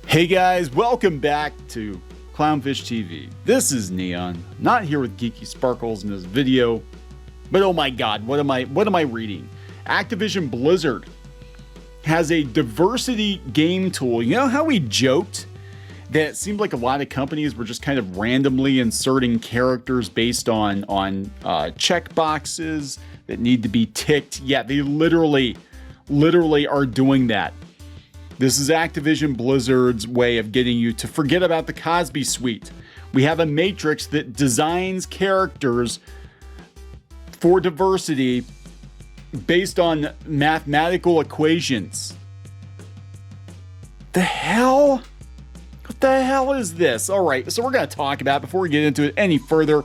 Hey guys, welcome back to Clownfish TV. This is Neon, not here with Geeky Sparkles in this video, but oh my god, what am I reading? Activision Blizzard has a diversity game tool. You know how we joked that it seemed like a lot of companies were just kind of randomly inserting characters based on check boxes that need to be ticked? Yeah, they literally are doing that. This is Activision Blizzard's way of getting you to forget about the Cosby Suite. We have a matrix that designs characters for diversity based on mathematical equations. The hell? What the hell is this? All right, so we're going to talk about it. Before we get into it any further,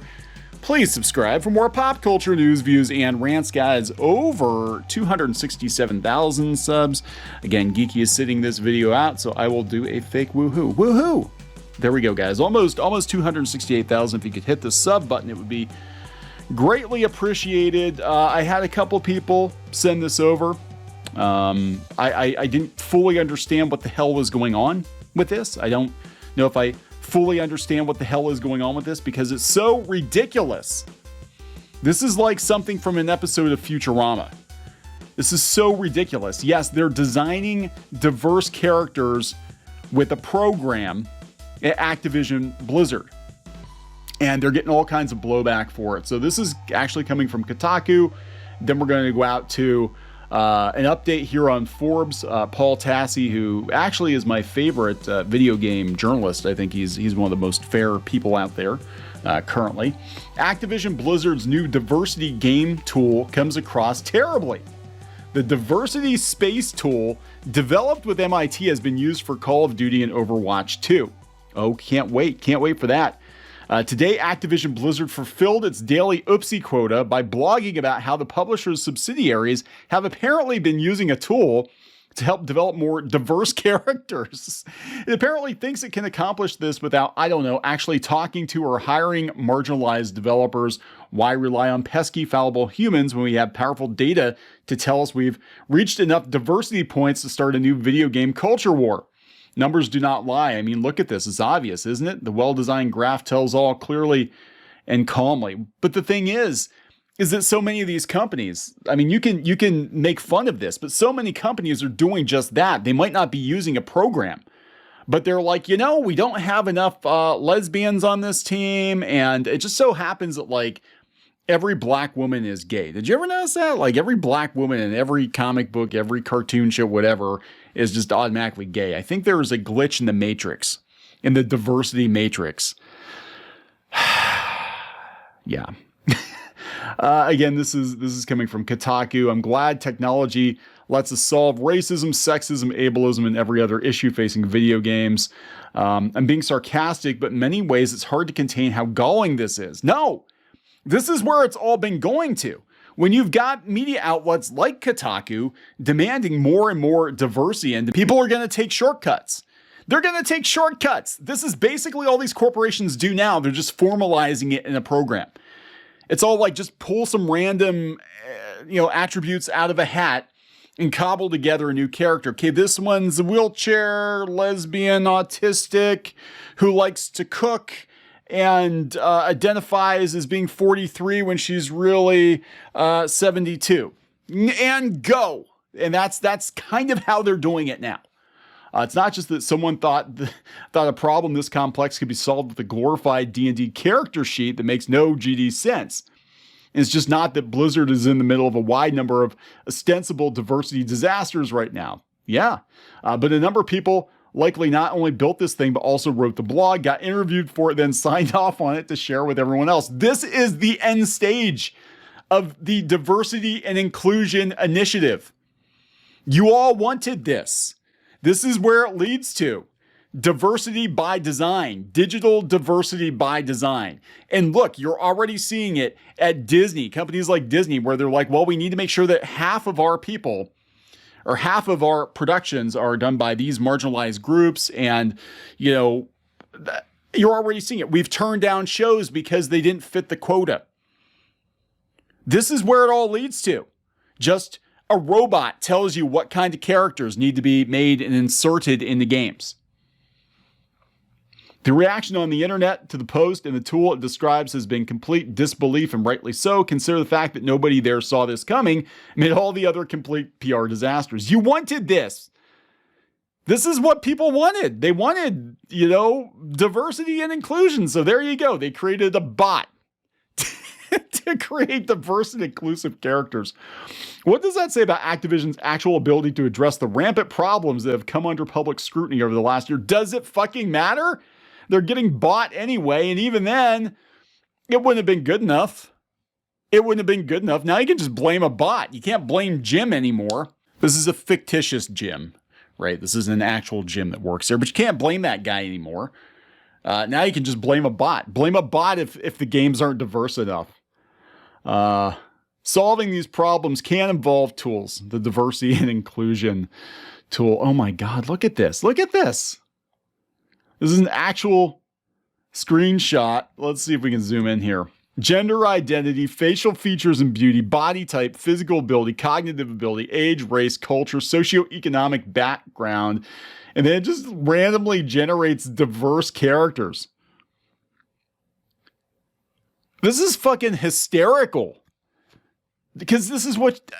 please subscribe for more pop culture news, views, and rants, guys. Over 267,000 subs. Again, Geeky is sitting this video out, so I will do a fake woohoo. Woohoo! There we go, guys. Almost 268,000. If you could hit the sub button, it would be greatly appreciated. I had a couple people send this over. I didn't fully understand what the hell was going on with this. I don't know if I fully understand what the hell is going on with this because it's so ridiculous. This is like something from an episode of Futurama. This is so ridiculous. Yes, they're designing diverse characters with a program at Activision Blizzard, and they're getting all kinds of blowback for it. So this is actually coming from Kotaku. Then we're going to go out to an update here on Forbes. Paul Tassi, who actually is my favorite video game journalist. I think he's one of the most fair people out there currently. Activision Blizzard's new diversity game tool comes across terribly. The diversity space tool developed with MIT has been used for Call of Duty and Overwatch 2. Oh, can't wait for that. Today, Activision Blizzard fulfilled its daily oopsie quota by blogging about how the publisher's subsidiaries have apparently been using a tool to help develop more diverse characters. It apparently thinks it can accomplish this without, actually talking to or hiring marginalized developers. Why rely on pesky, fallible humans when we have powerful data to tell us we've reached enough diversity points to start a new video game culture war? Numbers do not lie. I mean, look at this. It's obvious, isn't it? The well-designed graph tells all clearly and calmly. But the thing is that so many of these companies, I mean, you can make fun of this, but so many companies are doing just that. They might not be using a program, but they're like, we don't have enough lesbians on this team, and it just so happens that, like, every black woman is gay. Did you ever notice that? Like, every black woman in every comic book, every cartoon show, whatever, is just automatically gay. I think there is a glitch in the matrix, in the diversity matrix. Yeah. Again, this is coming from Kotaku. I'm glad technology lets us solve racism, sexism, ableism, and every other issue facing video games. I'm being sarcastic, but in many ways, it's hard to contain how galling this is. No! This is where it's all been going to. When you've got media outlets like Kotaku demanding more and more diversity, and people are going to take shortcuts. They're going to take shortcuts. This is basically all these corporations do now. They're just formalizing it in a program. It's all like just pull some random, attributes out of a hat and cobble together a new character. Okay, this one's a wheelchair, lesbian, autistic, who likes to cook, and identifies as being 43 when she's really 72. And go. And that's kind of how they're doing it now. It's not just that someone thought a problem this complex could be solved with a glorified D&D character sheet that makes no GD sense. It's just not that Blizzard is in the middle of a wide number of ostensible diversity disasters right now. Yeah, but a number of people likely not only built this thing, but also wrote the blog, got interviewed for it, then signed off on it to share with everyone else. This is the end stage of the diversity and inclusion initiative. You all wanted this. This is where it leads to. Diversity by design, digital diversity by design. And look, you're already seeing it at Disney, companies like Disney, where they're like, well, we need to make sure that half of our people or half of our productions are done by these marginalized groups. And, you're already seeing it. We've turned down shows because they didn't fit the quota. This is where it all leads to. Just a robot tells you what kind of characters need to be made and inserted into games. The reaction on the internet to the post and the tool it describes has been complete disbelief, and rightly so. Consider the fact that nobody there saw this coming amid all the other complete PR disasters. You wanted this. This is what people wanted. They wanted, diversity and inclusion. So there you go. They created a bot to create diverse and inclusive characters. What does that say about Activision's actual ability to address the rampant problems that have come under public scrutiny over the last year? Does it fucking matter? They're getting bought anyway, and even then, it wouldn't have been good enough. It wouldn't have been good enough. Now you can just blame a bot. You can't blame Jim anymore. This is a fictitious Jim, right? This is an actual Jim that works there, but you can't blame that guy anymore. Now you can just blame a bot. Blame a bot if the games aren't diverse enough. Solving these problems can involve tools. The diversity and inclusion tool. Oh my God, look at this. Look at this. This is an actual screenshot. Let's see if we can zoom in here. Gender identity, facial features and beauty, body type, physical ability, cognitive ability, age, race, culture, socioeconomic background. And then it just randomly generates diverse characters. This is fucking hysterical. Because this is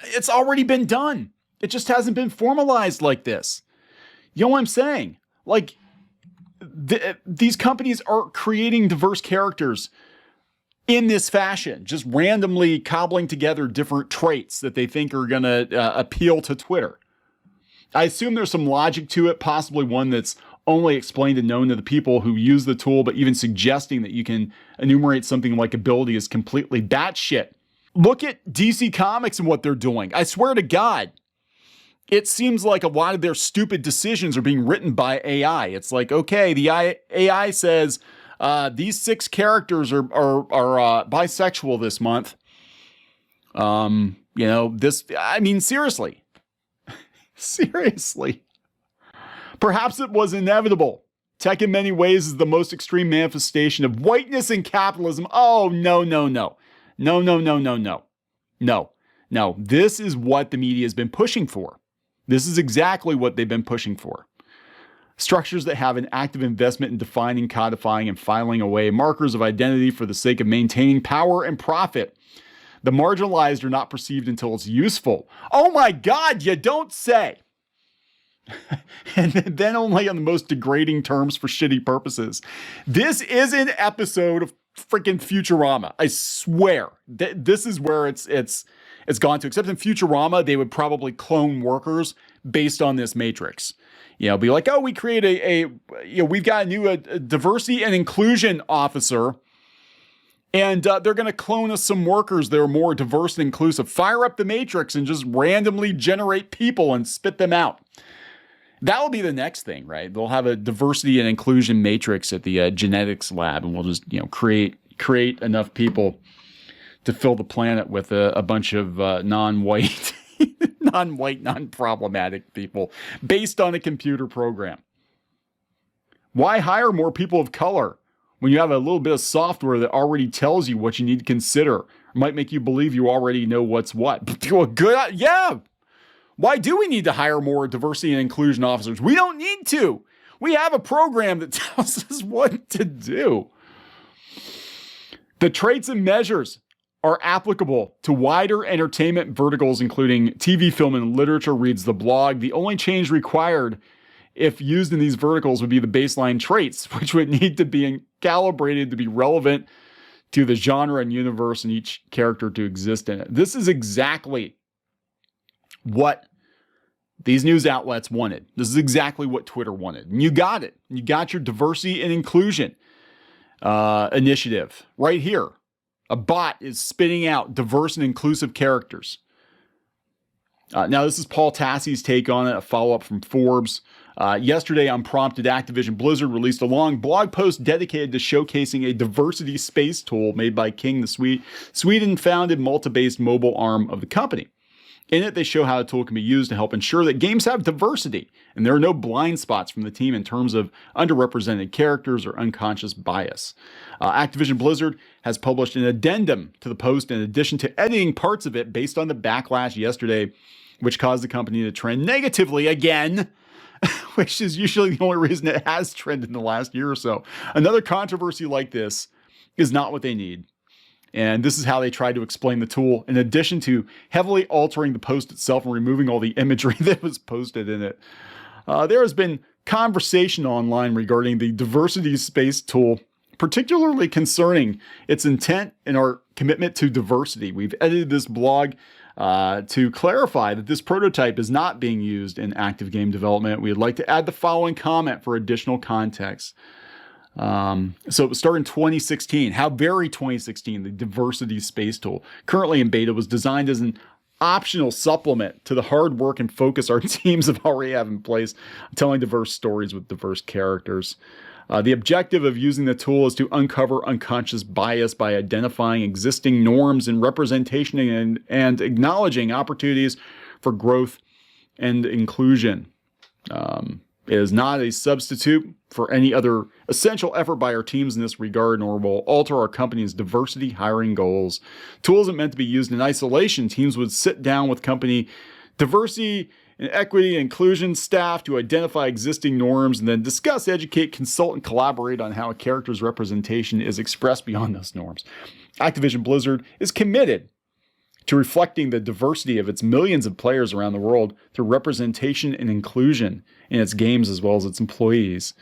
it's already been done. It just hasn't been formalized like this. You know what I'm saying? Like, these companies are creating diverse characters in this fashion, just randomly cobbling together different traits that they think are going to appeal to Twitter. I assume there's some logic to it, possibly one that's only explained and known to the people who use the tool, but even suggesting that you can enumerate something like ability is completely batshit. Look at DC Comics and what they're doing. I swear to God, it seems like a lot of their stupid decisions are being written by AI. It's like, okay, the AI says these 6 characters are bisexual this month. Seriously. Seriously. Perhaps it was inevitable. Tech in many ways is the most extreme manifestation of whiteness and capitalism. Oh, no. No. This is what the media has been pushing for. This is exactly what they've been pushing for. Structures that have an active investment in defining, codifying, and filing away markers of identity for the sake of maintaining power and profit. The marginalized are not perceived until it's useful. Oh my God, you don't say. And then only on the most degrading terms for shitty purposes. This is an episode of freaking Futurama. I swear. This is where it's gone to. Except in Futurama, they would probably clone workers based on this matrix. Be like, oh, we create we've got a new diversity and inclusion officer, and they're going to clone us some workers that are more diverse and inclusive. Fire up the matrix and just randomly generate people and spit them out. That will be the next thing, right? They'll have a diversity and inclusion matrix at the genetics lab, and we'll just, create enough people to fill the planet with a bunch of non-white, non-problematic people based on a computer program. Why hire more people of color when you have a little bit of software that already tells you what you need to consider? It might make you believe you already know what's what. Good, yeah. Why do we need to hire more diversity and inclusion officers? We don't need to. We have a program that tells us what to do. The traits and measures are applicable to wider entertainment verticals, including TV, film, and literature, reads the blog. The only change required if used in these verticals would be the baseline traits, which would need to be calibrated to be relevant to the genre and universe and each character to exist in it. This is exactly what these news outlets wanted. This is exactly what Twitter wanted. And you got it. You got your diversity and inclusion initiative right here. A bot is spitting out diverse and inclusive characters. Now, this is Paul Tassi's take on it, a follow-up from Forbes. Yesterday, Unprompted, Activision Blizzard released a long blog post dedicated to showcasing a diversity space tool made by King, the Sweden-founded Malta-based mobile arm of the company. In it, they show how the tool can be used to help ensure that games have diversity, and there are no blind spots from the team in terms of underrepresented characters or unconscious bias. Activision Blizzard has published an addendum to the post in addition to editing parts of it based on the backlash yesterday, which caused the company to trend negatively again which is usually the only reason it has trended in the last year or so. Another controversy like this is not what they need. And this is how they tried to explain the tool, in addition to heavily altering the post itself and removing all the imagery that was posted in it. There has been conversation online regarding the diversity space tool, particularly concerning its intent and our commitment to diversity. We've edited this blog to clarify that this prototype is not being used in active game development. We'd like to add the following comment for additional context. So it was started in 2016. How very 2016, the diversity space tool, currently in beta, was designed as an optional supplement to the hard work and focus our teams have already have in place, telling diverse stories with diverse characters. The objective of using the tool is to uncover unconscious bias by identifying existing norms and representation and acknowledging opportunities for growth and inclusion. It is not a substitute for any other essential effort by our teams in this regard, nor will alter our company's diversity hiring goals. Tool isn't meant to be used in isolation. Teams would sit down with company diversity and equity and inclusion staff to identify existing norms and then discuss, educate, consult, and collaborate on how a character's representation is expressed beyond those norms. Activision Blizzard is committed to reflecting the diversity of its millions of players around the world through representation and inclusion in its games as well as its employees.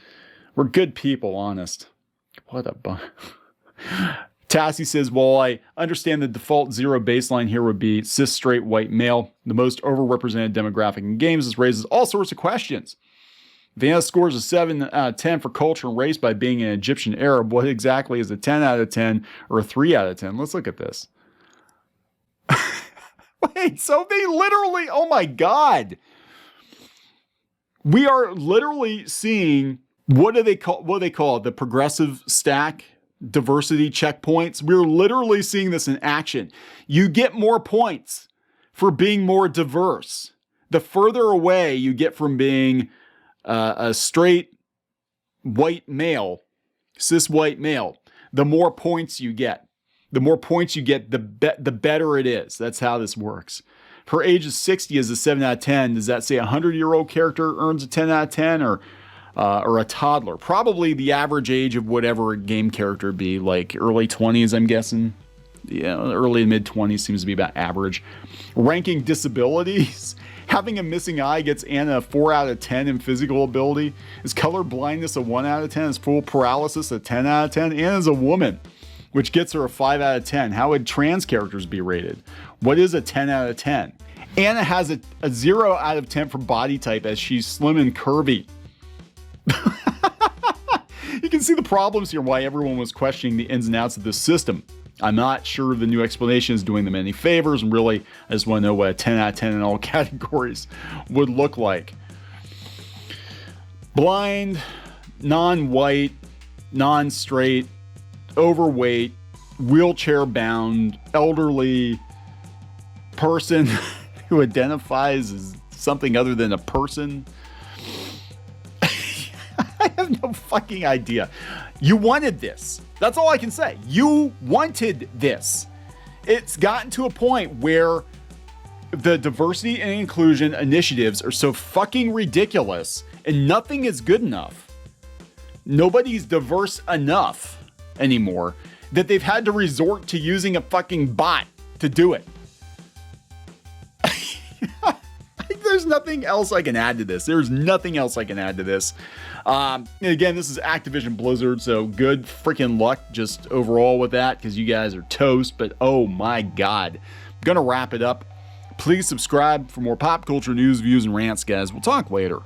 We're good people, honest. What a bum. Tassie says, well, I understand the default zero baseline here would be cis straight white male. The most overrepresented demographic in games. This raises all sorts of questions. Vanna scores a 7 out of 10 for culture and race by being an Egyptian Arab. What exactly is a 10 out of 10 or a 3 out of 10? Let's look at this. Wait, so they literally, oh my God. We are literally seeing, what do they call it? The progressive stack diversity checkpoints. We're literally seeing this in action. You get more points for being more diverse. The further away you get from being a straight white male, cis white male, the more points you get. The more points you get, the better it is. That's how this works. Her age is 60 is a 7 out of 10. Does that say a 100-year-old character earns a 10 out of 10 or a toddler? Probably the average age of whatever a game character would be, like early 20s, I'm guessing. Yeah, early and mid 20s seems to be about average. Ranking disabilities. Having a missing eye gets Anna a 4 out of 10 in physical ability. Is color blindness a 1 out of 10? Is full paralysis a 10 out of 10? Anna's a woman, which gets her a 5 out of 10. How would trans characters be rated? What is a 10 out of 10? Anna has a 0 out of 10 for body type as she's slim and curvy. You can see the problems here, why everyone was questioning the ins and outs of this system. I'm not sure the new explanation is doing them any favors, and really, I just want to know what a 10 out of 10 in all categories would look like. Blind, non-white, non-straight, overweight, wheelchair-bound, elderly person who identifies as something other than a person. I have no fucking idea. You wanted this. That's all I can say. You wanted this. It's gotten to a point where the diversity and inclusion initiatives are so fucking ridiculous and nothing is good enough. Nobody's diverse enough anymore that they've had to resort to using a fucking bot to do it. There's nothing else I can add to this. There's nothing else I can add to this. And again, this is Activision Blizzard, so good freaking luck just overall with that, because you guys are toast. But oh my God, I'm gonna wrap it up. Please subscribe for more pop culture news, views, and rants, guys. We'll talk later.